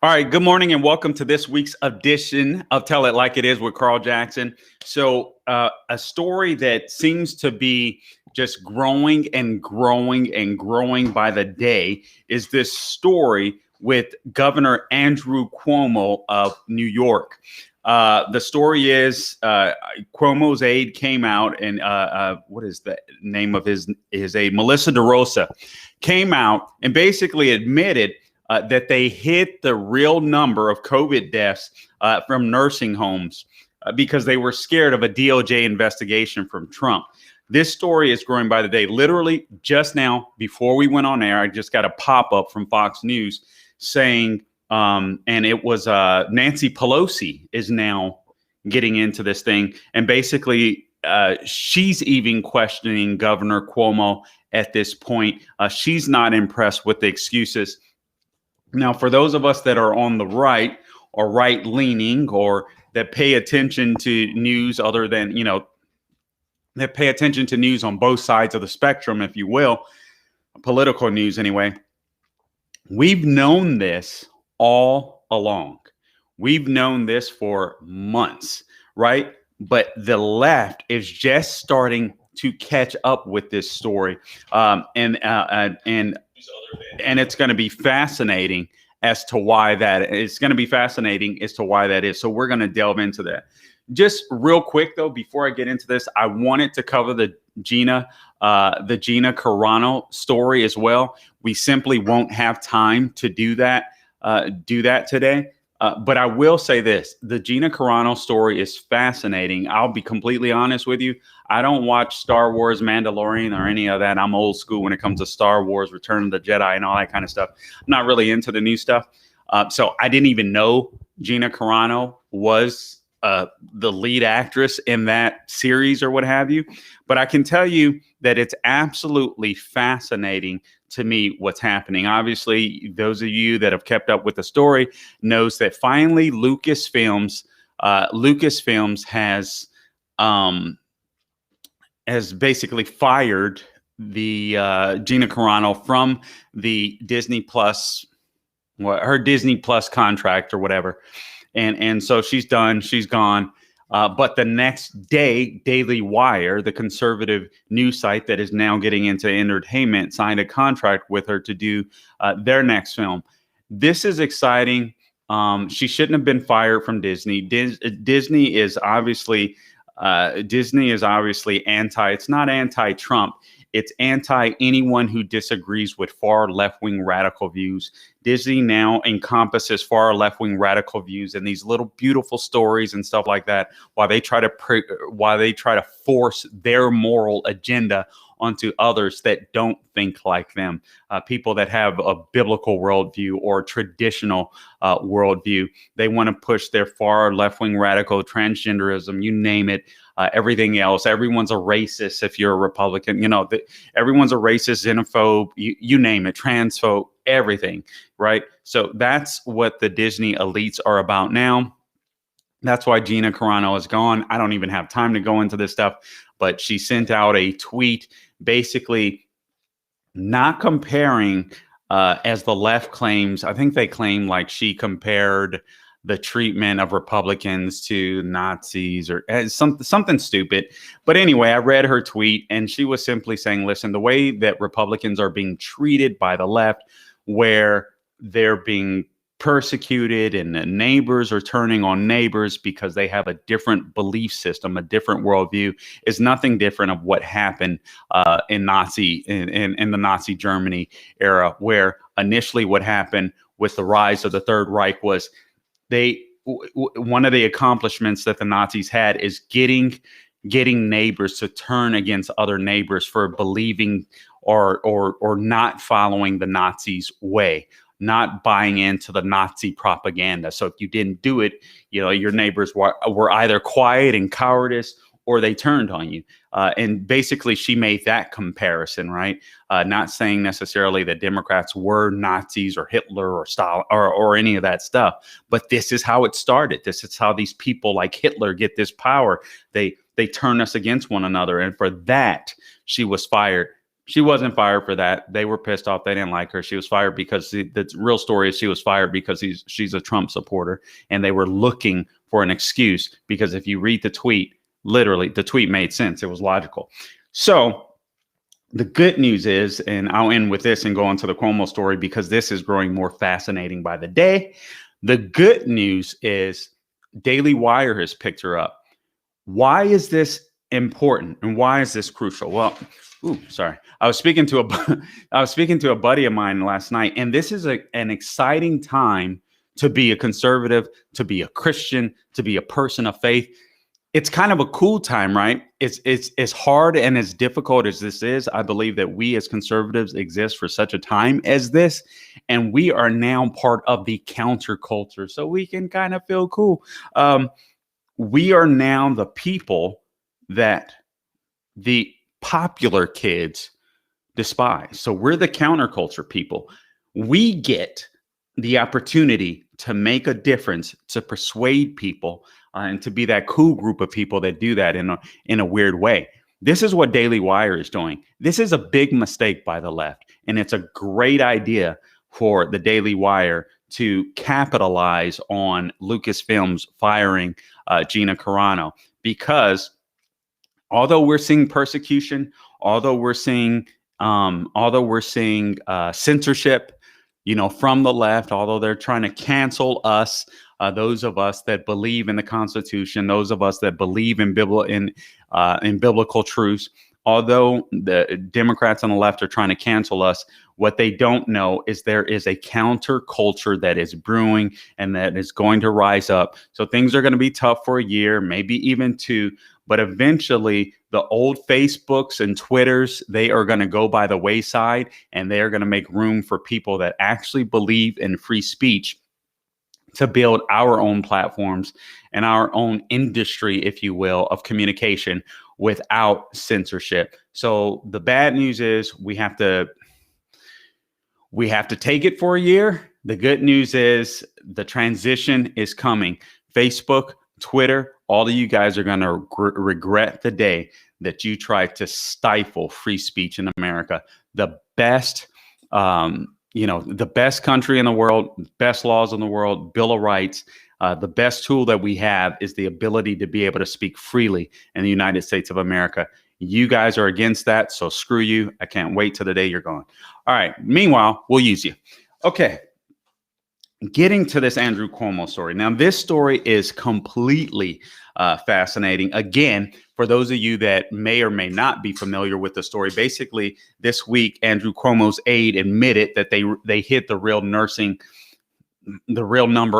All right, good morning and welcome to this week's edition of Tell It Like It Is with Carl Jackson. A story that seems to be just growing and growing and growing by the day is this story with Governor Andrew Cuomo of New York. The story is Cuomo's aide came out and what is the name of his aide? Melissa DeRosa came out and basically admitted that they hid the real number of COVID deaths from nursing homes because they were scared of a DOJ investigation from Trump. This story is growing by the day. Literally just now, before we went on air, I just got a pop-up from Fox News saying, and it was Nancy Pelosi is now getting into this thing. And basically, she's even questioning Governor Cuomo at this point. She's not impressed with the excuses. Now, for those of us that are on the right or right leaning or that pay attention to news other than, that pay attention to news on both sides of the spectrum, if you will, political news anyway, we've known this all along. We've known this for months, right? But the left is just starting to catch up with this story. And it's going to be fascinating as to why that is. So we're going to delve into that. Just real quick, though, before I get into this, I wanted to cover the Gina Carano story as well. We simply won't have time to do that today. But I will say this. The Gina Carano story is fascinating. I'll be completely honest with you. I don't watch Star Wars, Mandalorian, or any of that. I'm old school when it comes to Star Wars, Return of the Jedi, and all that kind of stuff. I'm not really into the new stuff. So I didn't even know Gina Carano was the lead actress in that series or what have you. But I can tell you that it's absolutely fascinating to me what's happening. Obviously, those of you that have kept up with the story knows that finally Lucasfilms has basically fired the Gina Carano from the Disney Plus, her Disney Plus contract or whatever. And so she's done, she's gone. But the next day, Daily Wire, the conservative news site that is now getting into entertainment, signed a contract with her to do their next film. This is exciting. She shouldn't have been fired from Disney. Disney is obviously anti. It's not anti-Trump. It's anti anyone who disagrees with far left-wing radical views. Disney now encompasses far left-wing radical views and these little beautiful stories and stuff like that, while they try to force their moral agenda onto others that don't think like them, people that have a biblical worldview or traditional worldview. They want to push their far left-wing radical transgenderism, you name it. Everything else, everyone's a racist if you're a Republican. Everyone's a racist, xenophobe, you name it, transphobe, everything, right? So that's what the Disney elites are about now. That's why Gina Carano is gone. I don't even have time to go into this stuff, but she sent out a tweet basically not comparing, as the left claims. I think they claim like she compared the treatment of Republicans to Nazis or something stupid. But anyway, I read her tweet and she was simply saying, listen, the way that Republicans are being treated by the left, where they're being persecuted and the neighbors are turning on neighbors because they have a different belief system, a different worldview, is nothing different of what happened in the Nazi Germany era, where initially what happened with the rise of the Third Reich was one of the accomplishments that the Nazis had is getting neighbors to turn against other neighbors for believing or not following the Nazis' way, not buying into the Nazi propaganda. So if you didn't do it, your neighbors were either quiet and cowardice or they turned on you. And basically, she made that comparison, right? Not saying necessarily that Democrats were Nazis or Hitler or Stalin or any of that stuff, but this is how it started. This is how these people like Hitler get this power. They turn us against one another. And for that, she was fired. She wasn't fired for that. They were pissed off. They didn't like her. She was fired because the real story is she was fired because she's a Trump supporter, and they were looking for an excuse because if you read the tweet, literally the tweet made sense. It was logical. So the good news is, and I'll end with this and go on to the Cuomo story because this is growing more fascinating by the day. The good news is Daily Wire has picked her up. Why is this important and why is this crucial? Well, sorry. I was speaking to a buddy of mine last night, and this is an exciting time to be a conservative, to be a Christian, to be a person of faith. It's kind of a cool time, right? It's as hard and as difficult as this is. I believe that we as conservatives exist for such a time as this, and we are now part of the counterculture, so we can kind of feel cool. We are now the people that the popular kids despise. So we're the counterculture people. We get the opportunity to make a difference, to persuade people, and to be that cool group of people that do that in a weird way. This is what Daily Wire is doing. This is a big mistake by the left, and it's a great idea for the Daily Wire to capitalize on Lucasfilm's firing Gina Carano, because although we're seeing persecution, although we're seeing censorship, from the left, although they're trying to cancel us, those of us that believe in the Constitution, those of us that believe in biblical truths, although the Democrats on the left are trying to cancel us, what they don't know is there is a counterculture that is brewing and that is going to rise up. So things are going to be tough for a year, maybe even two, but eventually the old Facebooks and Twitters, they are going to go by the wayside, and they are going to make room for people that actually believe in free speech to build our own platforms and our own industry, if you will, of communication without censorship. So the bad news is we have to take it for a year. The good news is the transition is coming. Facebook, Twitter, all of you guys are going to regret the day that you tried to stifle free speech in America. The best, the best country in the world, best laws in the world, Bill of Rights. The best tool that we have is the ability to be able to speak freely in the United States of America. You guys are against that, so screw you. I can't wait till the day you're gone. All right. Meanwhile, we'll use you. Okay. Getting to this Andrew Cuomo story. Now, this story is completely fascinating. Again, for those of you that may or may not be familiar with the story, basically this week, Andrew Cuomo's aide admitted that they hit the real number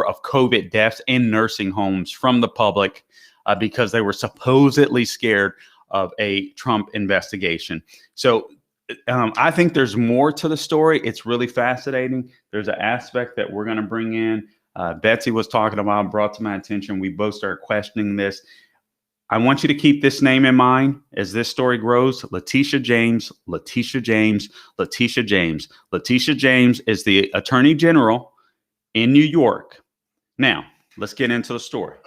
of COVID deaths in nursing homes from the public because they were supposedly scared of a Trump investigation. So I think there's more to the story. It's really fascinating. There's an aspect that we're going to bring in. Betsy was talking about, brought to my attention. We both started questioning this. I want you to keep this name in mind as this story grows. Letitia James, Letitia James, Letitia James. Letitia James is the Attorney General in New York. Now, let's get into the story.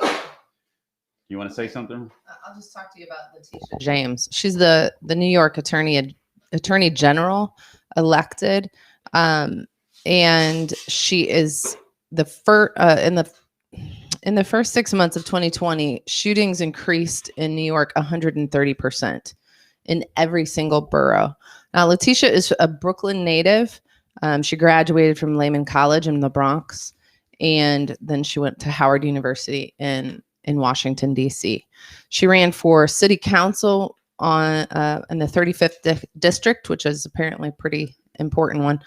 You want to say something? I'll just talk to you about Letitia James. She's the New York Attorney General elected, and she is the first in the first 6 months of 2020. Shootings increased in New York 130% in every single borough. Now, Letitia is a Brooklyn native. She graduated from Lehman College in the Bronx, and then she went to Howard University in Washington, D.C. She ran for city council in the 35th district, which is apparently a pretty important one,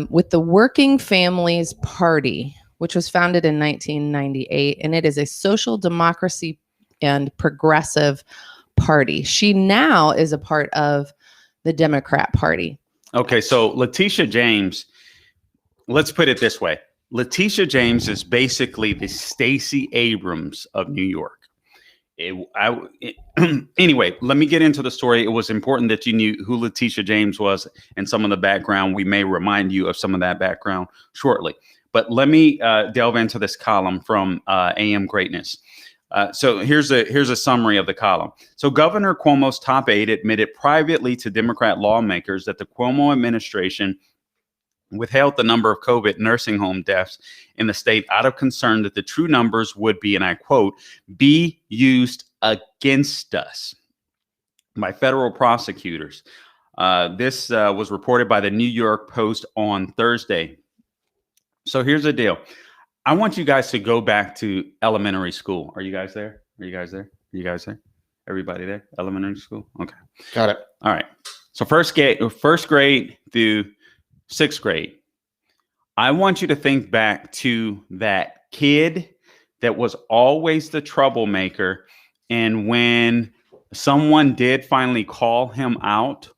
with the Working Families Party, which was founded in 1998, and it is a social democracy and progressive party. She now is a part of the Democrat Party. Okay, so Letitia James, let's put it this way. Letitia James is basically the Stacey Abrams of New York. Anyway, let me get into the story. It was important that you knew who Letitia James was and some of the background. We may remind you of some of that background shortly. But let me delve into this column from AM Greatness. So here's a summary of the column. So Governor Cuomo's top aide admitted privately to Democrat lawmakers that the Cuomo administration withheld the number of COVID nursing home deaths in the state out of concern that the true numbers would be, and I quote, be used against us by federal prosecutors. This was reported by the New York Post on Thursday. So here's the deal. I want you guys to go back to elementary school. Are you guys there? Are you guys there? Are you guys there? Everybody there? Elementary school? Okay. Got it. All right. So first grade through sixth grade. I want you to think back to that kid that was always the troublemaker. And when someone did finally call him out,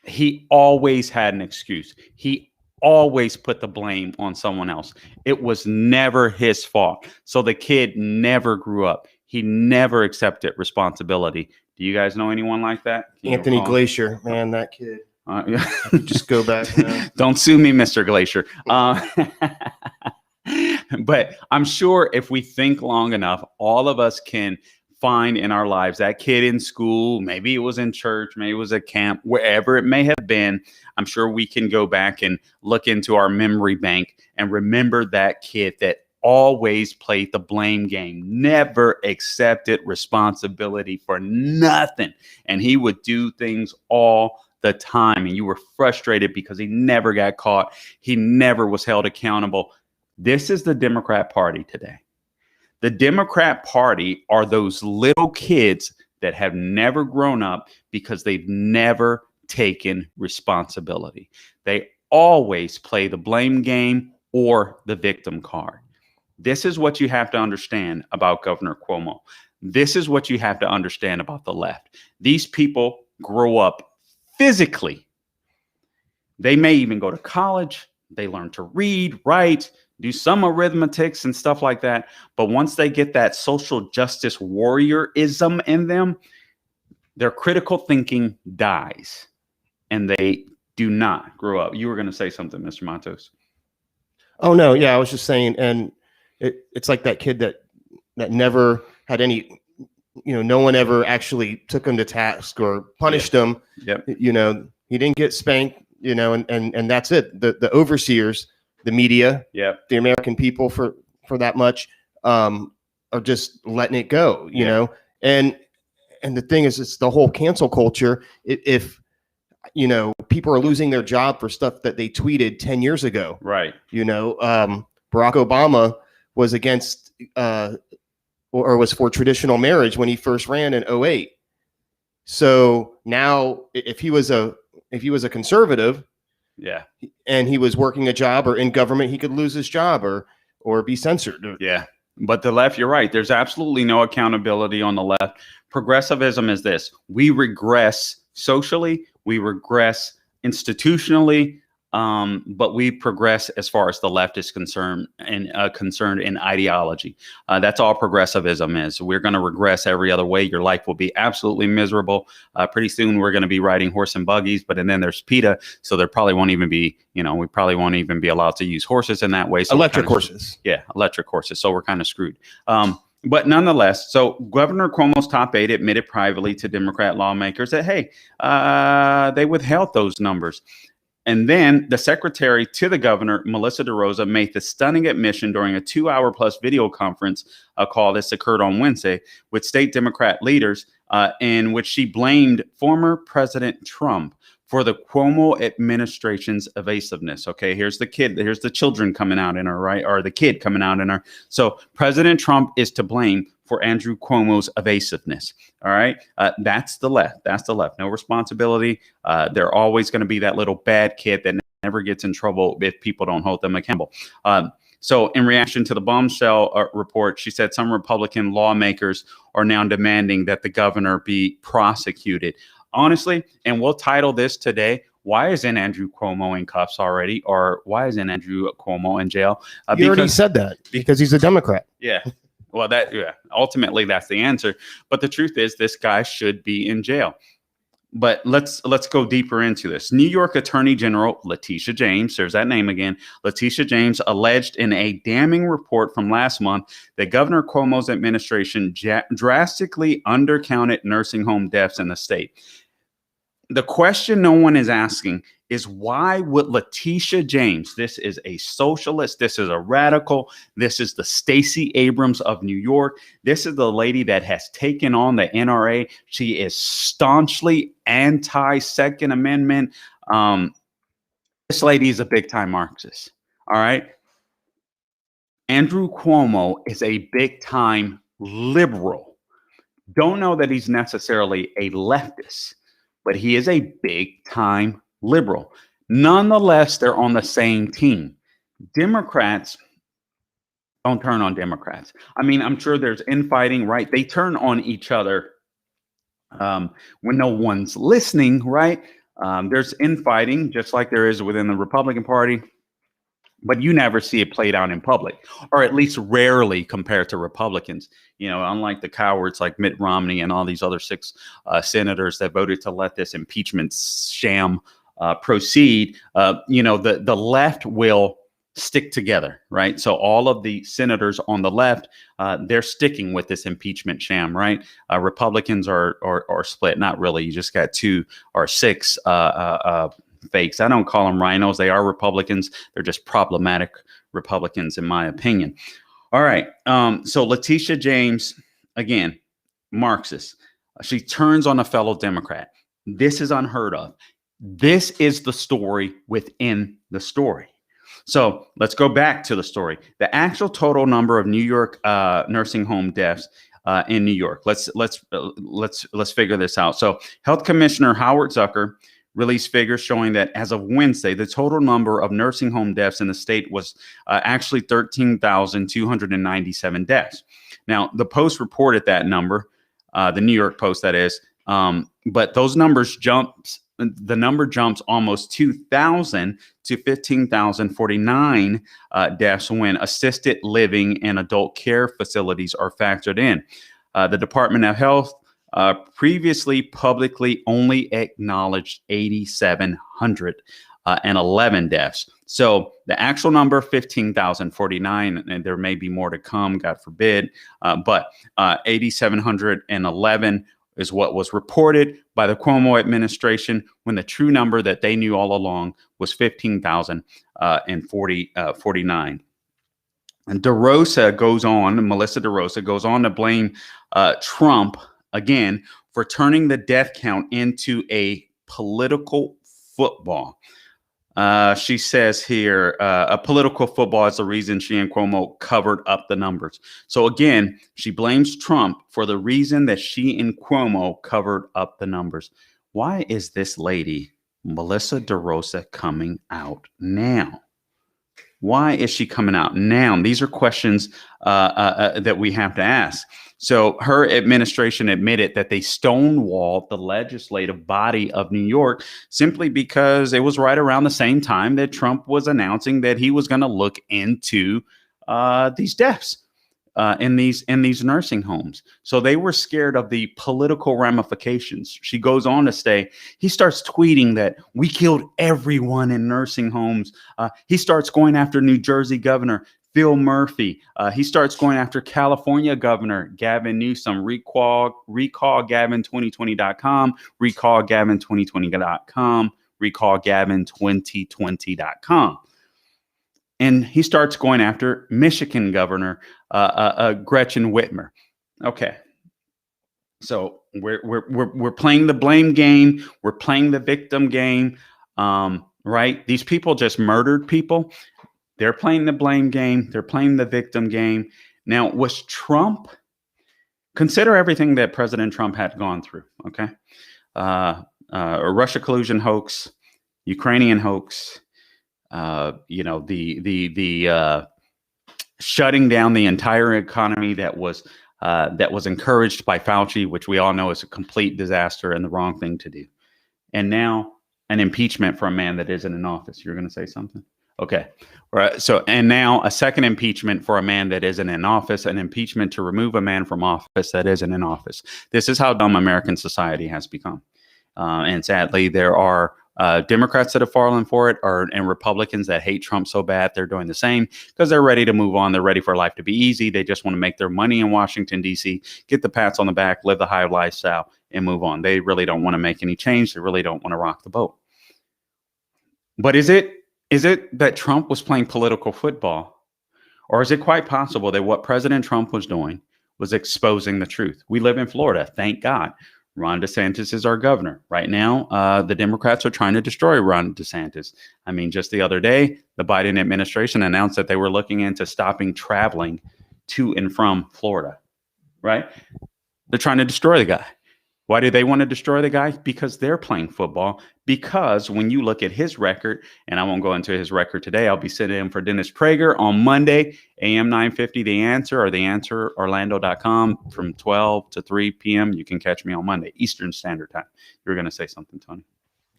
he always had an excuse. He always put the blame on someone else. It was never his fault. So the kid never grew up. He never accepted responsibility. Do you guys know anyone like that? Anthony Glacier, man, that kid. Yeah. Just go back now. Don't sue me, Mr. Glacier. But I'm sure if we think long enough, all of us can find in our lives that kid in school, maybe it was in church, maybe it was at camp, wherever it may have been. I'm sure we can go back and look into our memory bank and remember that kid that always played the blame game, never accepted responsibility for nothing. And he would do things all the time. And you were frustrated because he never got caught. He never was held accountable. This is the Democrat Party today. The Democrat Party are those little kids that have never grown up because they've never taken responsibility. They always play the blame game or the victim card. This is what you have to understand about Governor Cuomo. This is what you have to understand about the left. These people grow up physically. They may even go to college. They learn to read, write, do some arithmetics and stuff like that. But once they get that social justice warriorism in them, their critical thinking dies and they do not grow up. You were going to say something, Mr. Matos. Oh, no. Yeah, I was just saying. And it's like that kid that never had any, no one ever actually took him to task or punished him. Yep. He didn't get spanked, and that's it. The overseers, the media, the American people for that much, are just letting it go, you know? And the thing is, it's the whole cancel culture. If people are losing their job for stuff that they tweeted 10 years ago, right? Barack Obama was against, or was for traditional marriage when he first ran in 2008. So now if he was a conservative, and he was working a job or in government, he could lose his job or be censored. Yeah. But the left, you're right. There's absolutely no accountability on the left. Progressivism is this. We regress socially. We regress institutionally. But we progress as far as the left is concerned and concerned in ideology. That's all progressivism is. We're going to regress every other way. Your life will be absolutely miserable. Pretty soon we're going to be riding horse and buggies, but then there's PETA. So there probably won't even be, we probably won't even be allowed to use horses in that way. So electric horses. Yeah, electric horses. So we're kind of screwed. But nonetheless, so Governor Cuomo's top aide admitted privately to Democrat lawmakers that, hey, they withheld those numbers. And then the secretary to the governor, Melissa DeRosa, made the stunning admission during a 2-hour plus video conference call. This occurred on Wednesday with state Democrat leaders, in which she blamed former President Trump for the Cuomo administration's evasiveness. Okay, here's the kid. Here's the children coming out in her, right? Or the kid coming out in her. So President Trump is to blame for Andrew Cuomo's evasiveness. All right. That's the left. That's the left. No responsibility. They're always going to be that little bad kid that never gets in trouble if people don't hold them accountable. So in reaction to the bombshell report, she said some Republican lawmakers are now demanding that the governor be prosecuted. Honestly, and we'll title this today, why isn't Andrew Cuomo in cuffs already? Or why isn't Andrew Cuomo in jail? You already said that because he's a Democrat. Yeah. Well, ultimately, that's the answer. But the truth is this guy should be in jail. But let's go deeper into this. New York Attorney General Letitia James, there's that name again. Letitia James alleged in a damning report from last month that Governor Cuomo's administration drastically undercounted nursing home deaths in the state. The question no one is asking is, why would Letitia James, this is a socialist, this is a radical, this is the Stacey Abrams of New York, this is the lady that has taken on the NRA. She is staunchly anti-Second Amendment. This lady is a big-time Marxist, all right? Andrew Cuomo is a big-time liberal. Don't know that he's necessarily a leftist, but he is a big-time liberal. Nonetheless, they're on the same team. Democrats don't turn on Democrats. I mean, I'm sure there's infighting, right? They turn on each other when no one's listening, right? There's infighting, just like there is within the Republican Party, but you never see it played out in public, or at least rarely compared to Republicans. You know, unlike the cowards like Mitt Romney and all these other 6 senators that voted to let this impeachment sham proceed, you know, the left will stick together, right? So all of the senators on the left, they're sticking with this impeachment sham, right? Republicans are split. Not really. You just got 2 or 6 fakes. I don't call them rhinos. They are Republicans. They're just problematic Republicans, in my opinion. All right. So Letitia James, again, Marxist. She turns on a fellow Democrat. This is unheard of. This is the story within the story. So let's go back to the story. The actual total number of New York nursing home deaths in New York. Let's figure this out. So Health Commissioner Howard Zucker released figures showing that as of Wednesday, the total number of nursing home deaths in the state was actually 13,297 deaths. Now, the Post reported that number, the New York Post, that is, but those numbers the number jumps almost 2,000 to 15,049 deaths when assisted living and adult care facilities are factored in. The Department of Health previously publicly only acknowledged 8,711 deaths. So the actual number, 15,049, and there may be more to come, God forbid, but 8,711 is what was reported by the Cuomo administration, when the true number that they knew all along was 15,049. And Melissa DeRosa goes on to blame Trump again for turning the death count into a political football. She says here, a political football is the reason she and Cuomo covered up the numbers. So again, she blames Trump for the reason that she and Cuomo covered up the numbers. Why is this lady, Melissa DeRosa, coming out now? Why is she coming out now? These are questions that we have to ask. So her administration admitted that they stonewalled the legislative body of New York simply because it was right around the same time that Trump was announcing that he was going to look into these deaths in these nursing homes. So they were scared of the political ramifications. She goes on to say, he starts tweeting that we killed everyone in nursing homes. He starts going after New Jersey Governor Phil Murphy. He starts going after California Governor Gavin Newsom. Recall Gavin2020.com, recall Gavin2020.com, recall Gavin2020.com. And he starts going after Michigan Governor Gretchen Whitmer. Okay, so we're playing the blame game. We're playing the victim game, right? These people just murdered people. They're playing the blame game. They're playing the victim game. Now, was Trump? Consider everything that President Trump had gone through. Okay, a Russia collusion hoax, Ukrainian hoax. The shutting down the entire economy that was encouraged by Fauci, which we all know is a complete disaster and the wrong thing to do. And now an impeachment for a man that isn't in office. You're going to say something? Okay. Right. So, and now a second impeachment for a man that isn't in office, an impeachment to remove a man from office that isn't in office. This is how dumb American society has become. And sadly, there are Democrats that have fallen for it, and Republicans that hate Trump so bad they're doing the same because they're ready to move on. They're ready for life to be easy. They just want to make their money in Washington, D.C., get the pats on the back, live the high lifestyle, and move on. They really don't want to make any change. They really don't want to rock the boat. But is it that Trump was playing political football? Or is it quite possible that what President Trump was doing was exposing the truth? We live in Florida, thank God. Ron DeSantis is our governor. Right now, the Democrats are trying to destroy Ron DeSantis. I mean, just the other day, the Biden administration announced that they were looking into stopping traveling to and from Florida, right? They're trying to destroy the guy. Why do they want to destroy the guy? Because they're playing football. Because when you look at his record, and I won't go into his record today, I'll be sitting in for Dennis Prager on Monday, AM 950, The Answer, or theanswerorlando.com from 12 to 3 p.m. You can catch me on Monday, Eastern Standard Time. You were going to say something, Tony.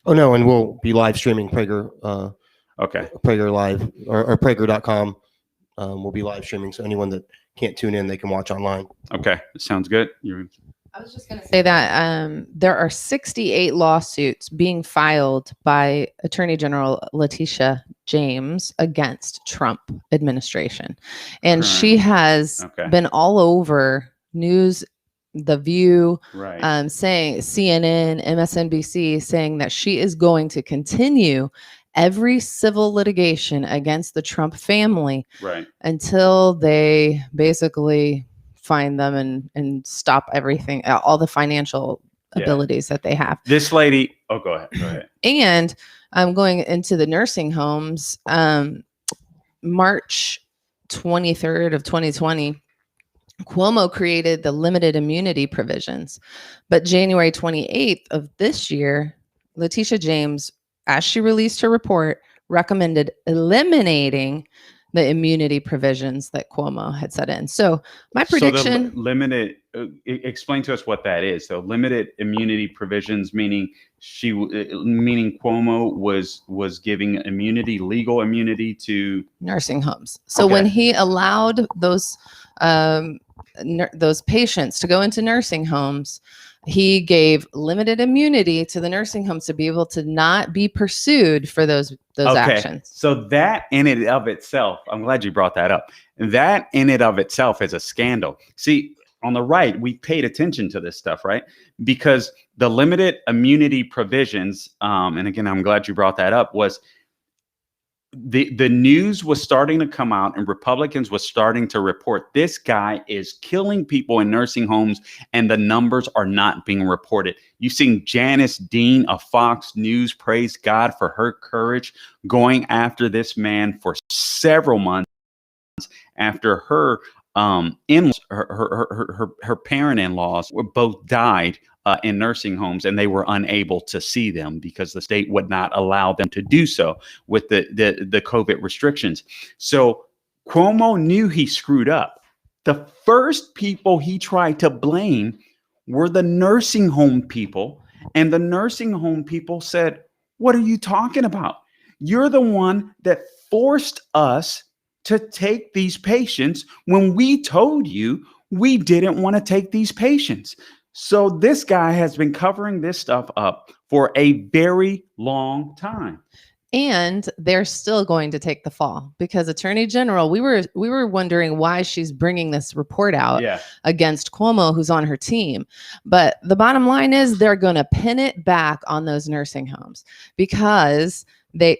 Oh, no, and we'll be live streaming Prager. Okay. Prager Live or Prager.com. We'll be live streaming, so anyone that can't tune in, they can watch online. Okay, sounds good. I was just going to say that there are 68 lawsuits being filed by Attorney General Letitia James against Trump administration. And she has been all over news, The View, saying CNN, MSNBC, saying that she is going to continue every civil litigation against the Trump family until they basically find them and stop everything, all the financial abilities that they have. This lady, go ahead. And I'm going into the nursing homes. March 23rd of 2020, Cuomo created the limited immunity provisions. But January 28th of this year, Letitia James, as she released her report, recommended eliminating the immunity provisions that Cuomo had set in. So my prediction... So the limited, explain to us what that is. So limited immunity provisions, meaning Cuomo was giving immunity, legal immunity to nursing homes. So when he allowed those patients to go into nursing homes, he gave limited immunity to the nursing homes to be able to not be pursued for those actions. So that in and of itself, I'm glad you brought that up. That in and of itself is a scandal. See, on the right, we paid attention to this stuff, right? Because the limited immunity provisions, and again, I'm glad you brought that up, was the news was starting to come out and Republicans was starting to report this guy is killing people in nursing homes and the numbers are not being reported. You've seen Janice Dean of Fox News praise God for her courage going after this man for several months after her her parent-in-laws were both died in nursing homes, and they were unable to see them because the state would not allow them to do so with the COVID restrictions. So Cuomo knew he screwed up. The first people he tried to blame were the nursing home people, and the nursing home people said, "What are you talking about? You're the one that forced us to take these patients when we told you we didn't want to take these patients." So this guy has been covering this stuff up for a very long time. And they're still going to take the fall because Attorney General, we were wondering why she's bringing this report out against Cuomo, who's on her team. But the bottom line is they're going to pin it back on those nursing homes because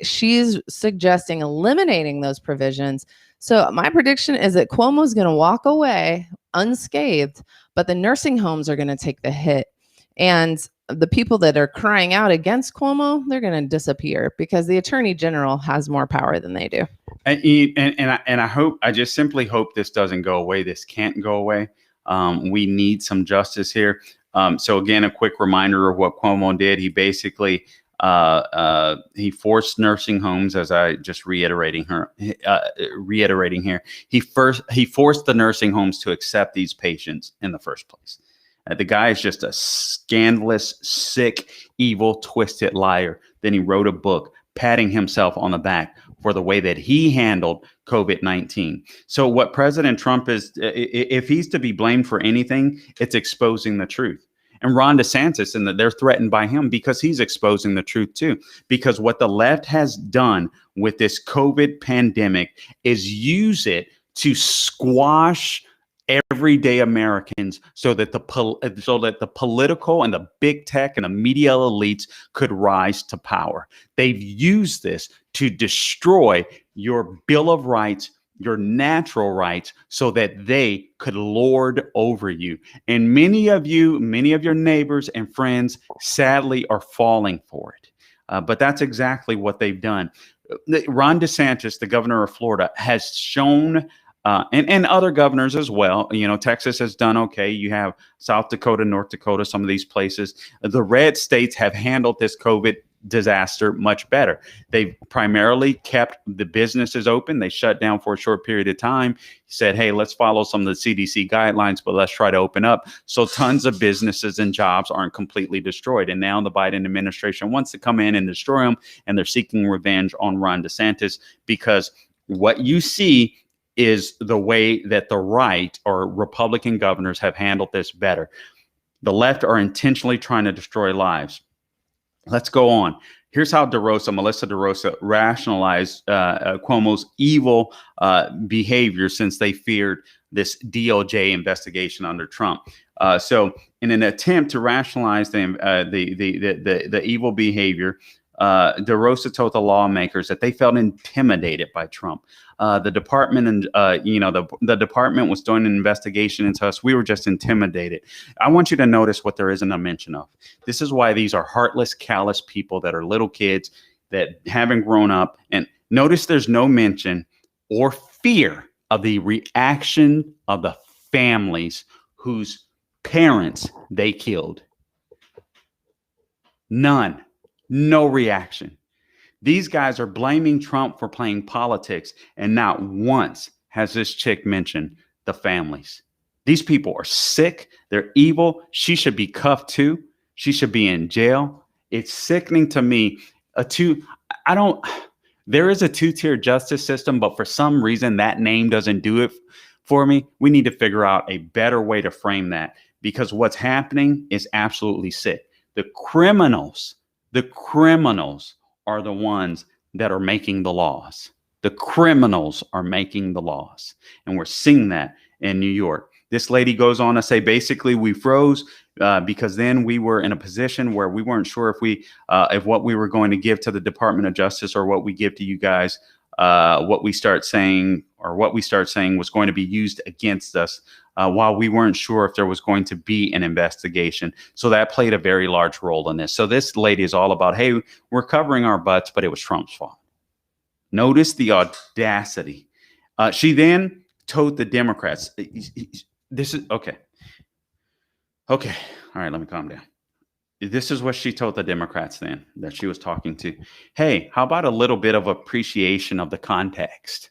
she's suggesting eliminating those provisions. So my prediction is that Cuomo's going to walk away unscathed, but the nursing homes are going to take the hit. And the people that are crying out against Cuomo, they're going to disappear because the Attorney General has more power than they do. And I just simply hope this doesn't go away. This can't go away. We need some justice here. So again, a quick reminder of what Cuomo did. He basically he forced nursing homes, as I just reiterating here. He forced the nursing homes to accept these patients in the first place. The guy is just a scandalous, sick, evil, twisted liar. Then he wrote a book patting himself on the back for the way that he handled COVID-19. So what President Trump is, if he's to be blamed for anything, it's exposing the truth. And Ron DeSantis, and that they're threatened by him because he's exposing the truth too. Because what the left has done with this COVID pandemic is use it to squash everyday Americans so that the political and the big tech and the media elites could rise to power. They've used this to destroy your Bill of Rights, your natural rights, so that they could lord over you. And many of your neighbors and friends, sadly, are falling for it. But that's exactly what they've done. Ron DeSantis, the governor of Florida, has shown, and other governors as well. Texas has done okay. You have South Dakota, North Dakota, some of these places. The red states have handled this COVID disaster much better. They've primarily kept the businesses open. They shut down for a short period of time. He said, hey, let's follow some of the CDC guidelines, but let's try to open up. So tons of businesses and jobs aren't completely destroyed. And now the Biden administration wants to come in and destroy them. And they're seeking revenge on Ron DeSantis, because what you see is the way that the right or Republican governors have handled this better. The left are intentionally trying to destroy lives. Let's go on. Here's how Melissa DeRosa, rationalized Cuomo's evil behavior since they feared this DOJ investigation under Trump. So, in an attempt to rationalize the evil behavior, DeRosa told the lawmakers that they felt intimidated by Trump. The department the department was doing an investigation into us. We were just intimidated. I want you to notice what there isn't a mention of. This is why these are heartless, callous people that are little kids that haven't grown up. And notice there's no mention or fear of the reaction of the families whose parents they killed. None. No reaction. These guys are blaming Trump for playing politics, and not once has this chick mentioned the families. These people are sick. They're evil. She should be cuffed too. She should be in jail. It's sickening to me. There is a two-tier justice system, but for some reason that name doesn't do it for me. We need to figure out a better way to frame that, because what's happening is absolutely sick. The criminals are the ones that are making the laws. The criminals are making the laws. And we're seeing that in New York. This lady goes on to say, basically, we froze because then we were in a position where we weren't sure if what we were going to give to the Department of Justice or what we give to you guys, what we start saying was going to be used against us, while we weren't sure if there was going to be an investigation. So that played a very large role in this. So this lady is all about, hey, we're covering our butts, but it was Trump's fault. Notice the audacity. She then told the Democrats, this is okay. Okay. All right, let me calm down. This is what she told the Democrats then that she was talking to. Hey, how about a little bit of appreciation of the context?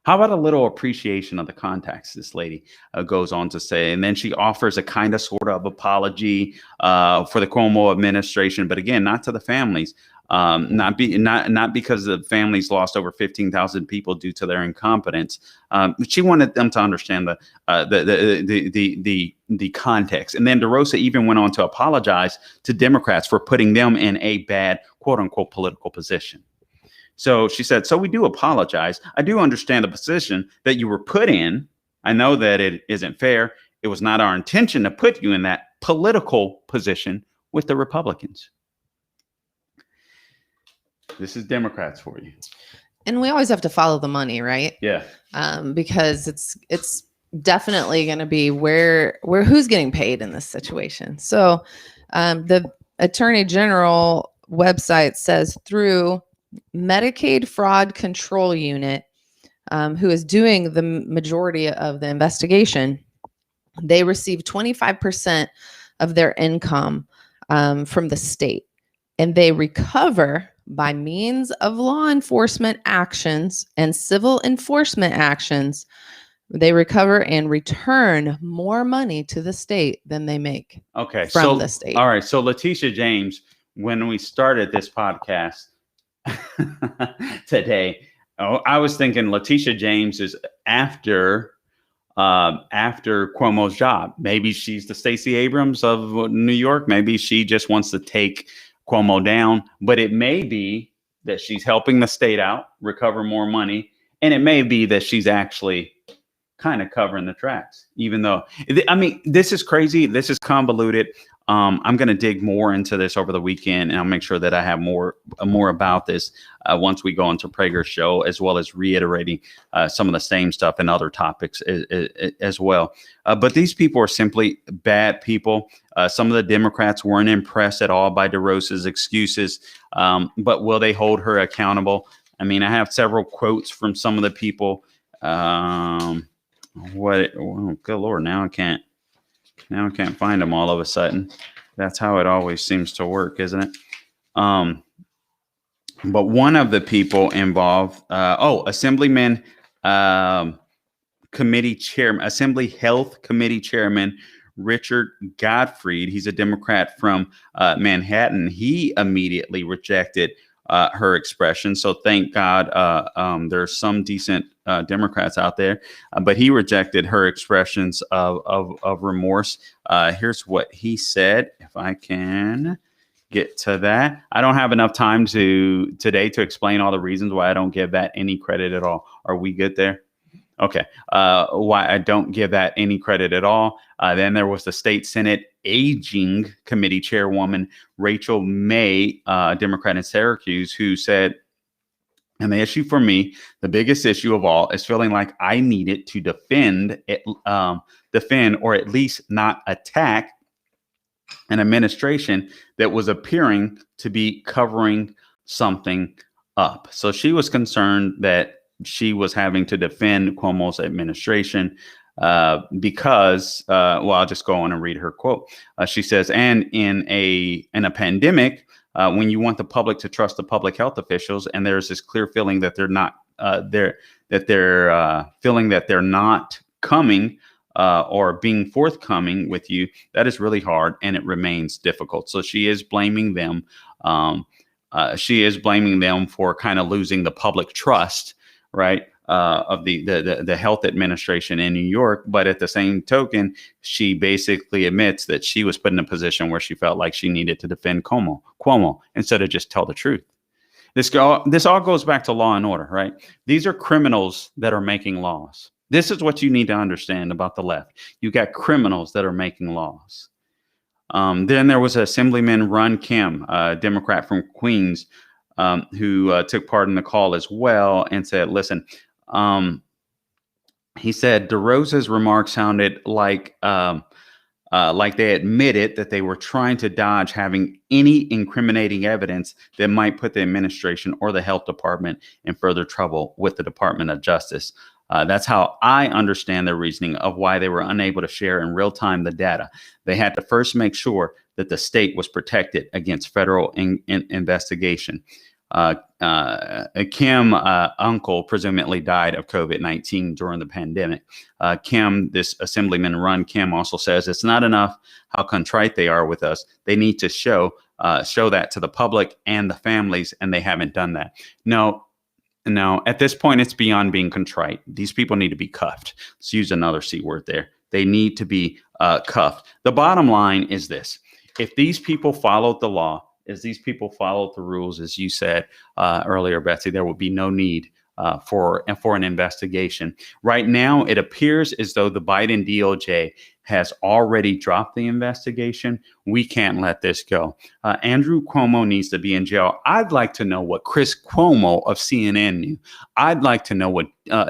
How about a little appreciation of the context, this lady goes on to say. And then she offers a kind of sort of apology for the Cuomo administration, but again, not to the families. Not because the families lost over 15,000 people due to their incompetence. She wanted them to understand the context. And then DeRosa even went on to apologize to Democrats for putting them in a bad, quote unquote, political position. So she said, so we do apologize. I do understand the position that you were put in. I know that it isn't fair. It was not our intention to put you in that political position with the Republicans. This is Democrats for you. And we always have to follow the money, right? Yeah. Because it's definitely going to be where who's getting paid in this situation. So the Attorney General website says through Medicaid Fraud Control Unit, who is doing the majority of the investigation, they receive 25% of their income from the state, and they recover by means of law enforcement actions and civil enforcement actions. They recover and return more money to the state than they make from the state. All right. So Letitia James, when we started this podcast today, I was thinking Letitia James is after after Cuomo's job. Maybe she's the Stacey Abrams of New York. Maybe she just wants to take Cuomo down. But it may be that she's helping the state out, recover more money. And it may be that she's actually kind of covering the tracks, even though, I mean, this is crazy. This is convoluted. I'm going to dig more into this over the weekend, and I'll make sure that I have more about this once we go into Prager's show, as well as reiterating some of the same stuff and other topics as well. But these people are simply bad people. Some of the Democrats weren't impressed at all by DeRosa's excuses, but will they hold her accountable? I mean, I have several quotes from some of the people. Oh, good Lord, now I can't find them all of a sudden. That's how it always seems to work, isn't it? But one of the people involved, Assembly Health Committee Chairman Richard Gottfried. He's a Democrat from Manhattan. He immediately rejected her expression. So thank God there's some decent Democrats out there, but he rejected her expressions of remorse. Here's what he said, if I can get to that. I don't have enough time today to explain all the reasons why I don't give that any credit at all. Are we good there? Okay. Why I don't give that any credit at all. Then there was the State Senate Aging Committee Chairwoman Rachel May, Democrat in Syracuse, who said, and the issue for me, the biggest issue of all, is feeling like I needed to defend or at least not attack an administration that was appearing to be covering something up. So she was concerned that she was having to defend Cuomo's administration because, I'll just go on and read her quote. She says, and in a pandemic, when you want the public to trust the public health officials, and there's this clear feeling that they're not feeling that they're not coming or being forthcoming with you, that is really hard, and it remains difficult. So she is blaming them. She is blaming them for kind of losing the public trust, right, of the health administration in New York. But at the same token, she basically admits that she was put in a position where she felt like she needed to defend Cuomo instead of just tell the truth. This all goes back to law and order, right? These are criminals that are making laws. This is what you need to understand about the left. You got criminals that are making laws. Then there was Assemblyman Ron Kim, a Democrat from Queens, who took part in the call as well and said, listen, he said DeRosa's remarks sounded like they admitted that they were trying to dodge having any incriminating evidence that might put the administration or the health department in further trouble with the Department of Justice. That's how I understand their reasoning of why they were unable to share in real time the data. They had to first make sure that the state was protected against federal investigation. Kim uncle presumably died of COVID-19 during the pandemic. Kim, this Assemblyman Ron Kim, also says it's not enough how contrite they are with us. They need to show that to the public and the families, and they haven't done that. No, at this point, it's beyond being contrite. These people need to be cuffed. Let's use another C word there. They need to be cuffed. The bottom line is this. If these people followed the law, as these people followed the rules, as you said earlier, Betsy, there would be no need for an investigation. Right now, it appears as though the Biden DOJ has already dropped the investigation. We can't let this go. Andrew Cuomo needs to be in jail. I'd like to know what Chris Cuomo of CNN knew. I'd like to know what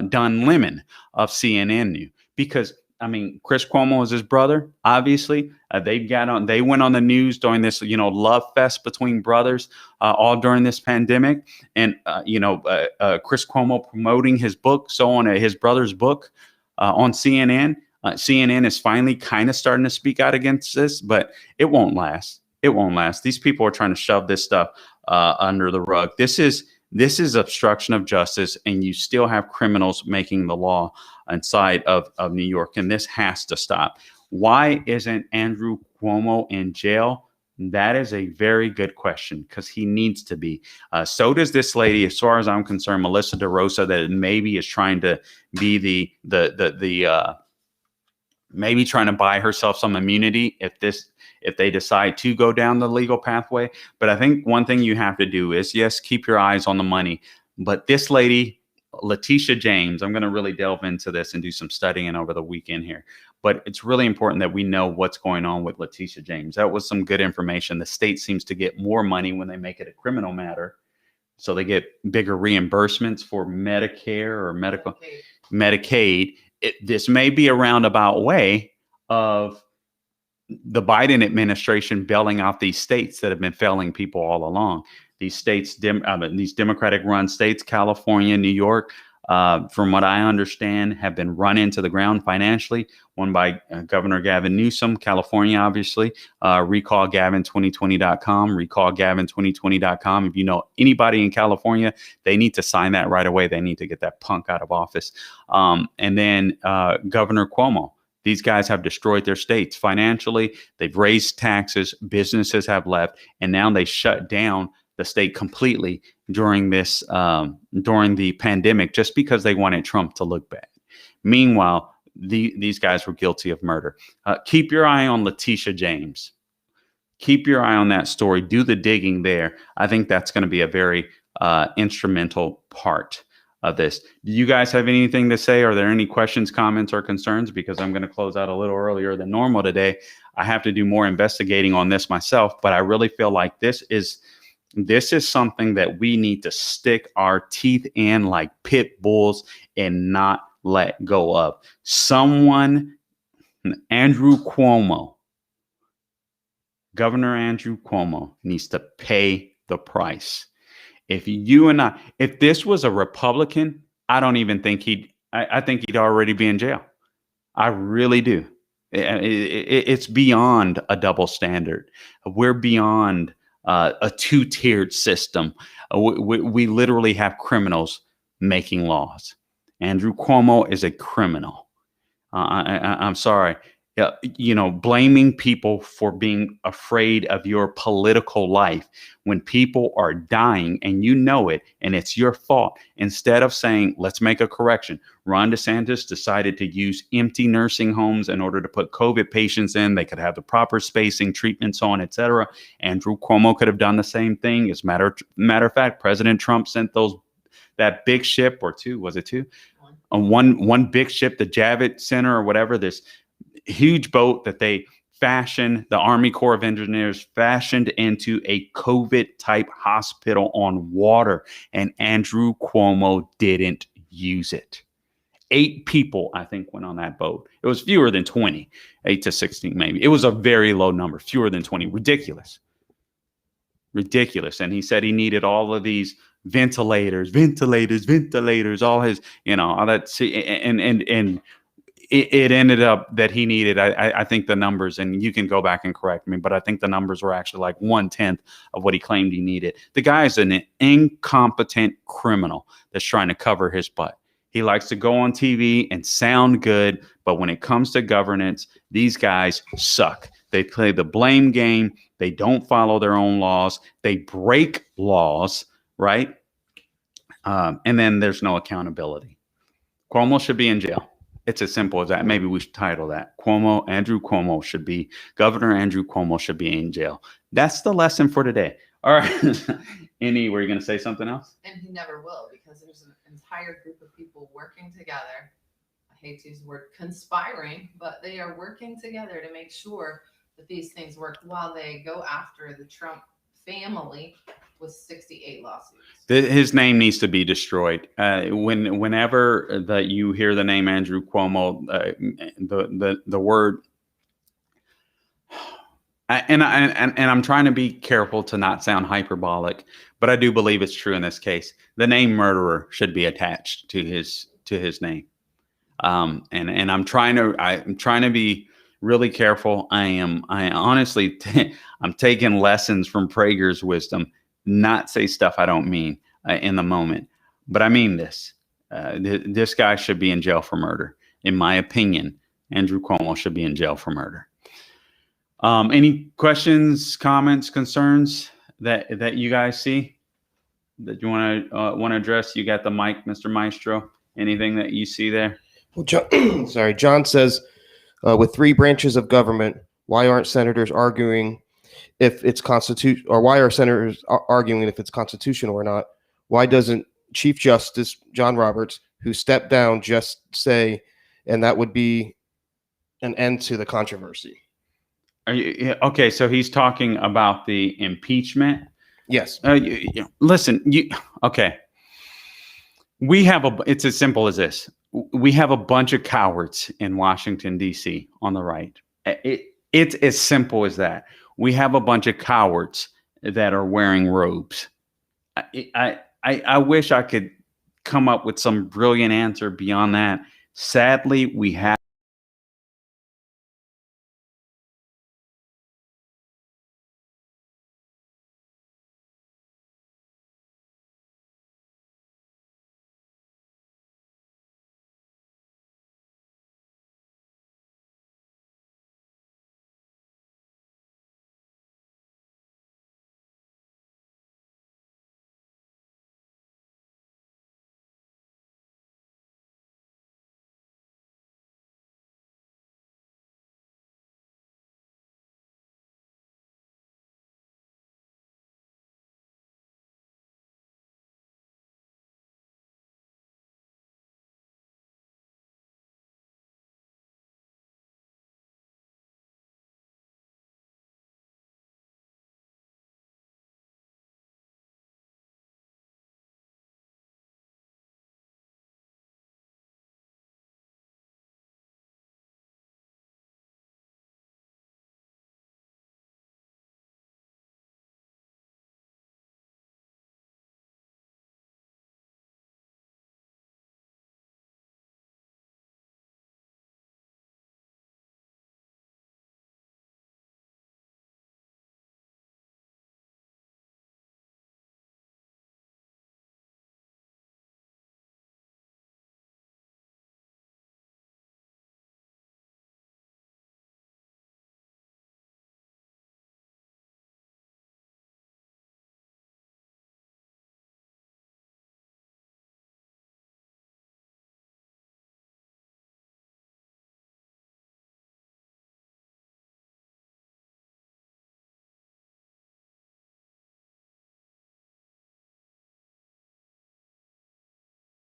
Don Lemon of CNN knew, because I mean, Chris Cuomo is his brother, obviously. They went on the news during this, love fest between brothers all during this pandemic. And, Chris Cuomo promoting his book, his brother's book on CNN. CNN is finally kind of starting to speak out against this, but it won't last. It won't last. These people are trying to shove this stuff under the rug. This is obstruction of justice, and you still have criminals making the law inside of New York, and this has to stop. Why isn't Andrew Cuomo in jail? That is a very good question, because he needs to be. So does this lady, as far as I'm concerned, Melissa DeRosa, that maybe is trying to be the maybe trying to buy herself some immunity if they decide to go down the legal pathway. But I think one thing you have to do is, yes, keep your eyes on the money. But this lady, Letitia James, I'm going to really delve into this and do some studying over the weekend here. But it's really important that we know what's going on with Letitia James. That was some good information. The state seems to get more money when they make it a criminal matter. So they get bigger reimbursements for Medicare or Medicaid. This may be a roundabout way of the Biden administration bailing out these states that have been failing people all along. These states, these Democratic-run states, California, New York, from what I understand, have been run into the ground financially. One by Governor Gavin Newsom, California, obviously. Recall Gavin2020.com, recall Gavin2020.com. If you know anybody in California, they need to sign that right away. They need to get that punk out of office. And then Governor Cuomo. These guys have destroyed their states financially. They've raised taxes. Businesses have left. And now they shut down the state completely during this during the pandemic just because they wanted Trump to look bad. Meanwhile, these guys were guilty of murder. Keep your eye on Letitia James. Keep your eye on that story. Do the digging there. I think that's going to be a very instrumental part of this. Do you guys have anything to say? Are there any questions, comments, or concerns? Because I'm going to close out a little earlier than normal today. I have to do more investigating on this myself, but I really feel like this is something that we need to stick our teeth in like pit bulls and not let go of. Someone, Andrew Cuomo, Governor Andrew Cuomo, needs to pay the price. If this was a Republican, I don't even think I think he'd already be in jail. I really do. It's beyond a double standard. We're beyond a two-tiered system. We literally have criminals making laws. Andrew Cuomo is a criminal. I'm sorry. Blaming people for being afraid of your political life when people are dying and you know it and it's your fault. Instead of saying, let's make a correction. Ron DeSantis decided to use empty nursing homes in order to put COVID patients in. They could have the proper spacing, treatments on, etc. Andrew Cuomo could have done the same thing. As a matter of fact, President Trump sent that big ship, or two, was it two? One big ship, the Javits Center or whatever, this huge boat that they fashioned, the Army Corps of Engineers fashioned into a COVID type hospital on water. And Andrew Cuomo didn't use it. 8 people, I think, went on that boat. It was fewer than 20, 8 to 16 maybe. It was a very low number, fewer than 20. Ridiculous. And he said he needed all of these ventilators, all his, all that. And it ended up that he needed, I think the numbers, and you can go back and correct me, but I think the numbers were actually like 1/10 of what he claimed he needed. The guy is an incompetent criminal that's trying to cover his butt. He likes to go on TV and sound good, but when it comes to governance, these guys suck. They play the blame game. They don't follow their own laws. They break laws, right? And then there's no accountability. Cuomo should be in jail. It's as simple as that. Maybe we should title that. Governor Andrew Cuomo should be in jail. That's the lesson for today. All right. Were you going to say something else? And he never will, because there's an entire group of people working together. I hate to use the word conspiring, but they are working together to make sure that these things work while they go after the Trump family with 68 lawsuits. His name needs to be destroyed. Whenever that you hear the name Andrew Cuomo, the word, and I'm trying to be careful to not sound hyperbolic, but I do believe it's true in this case. The name murderer should be attached to his name. And I'm trying to be really careful. I honestly, I'm taking lessons from Prager's wisdom, not say stuff I don't mean in the moment, but I mean this. This guy should be in jail for murder. In my opinion, Andrew Cuomo should be in jail for murder. Any questions, comments, concerns that you guys see that you want to address? You got the mic, Mr. Maestro. Anything that you see there? Well, John, John says, With three branches of government, why aren't senators arguing if it's or why are senators arguing if it's constitutional or not? Why doesn't Chief Justice John Roberts, who stepped down, just say, and that would be an end to the controversy? Okay, so he's talking about the impeachment. Yes. Listen, okay. It's as simple as this. We have a bunch of cowards in Washington, D.C. on the right. It's as simple as that. We have a bunch of cowards that are wearing robes. I wish I could come up with some brilliant answer beyond that. Sadly, we have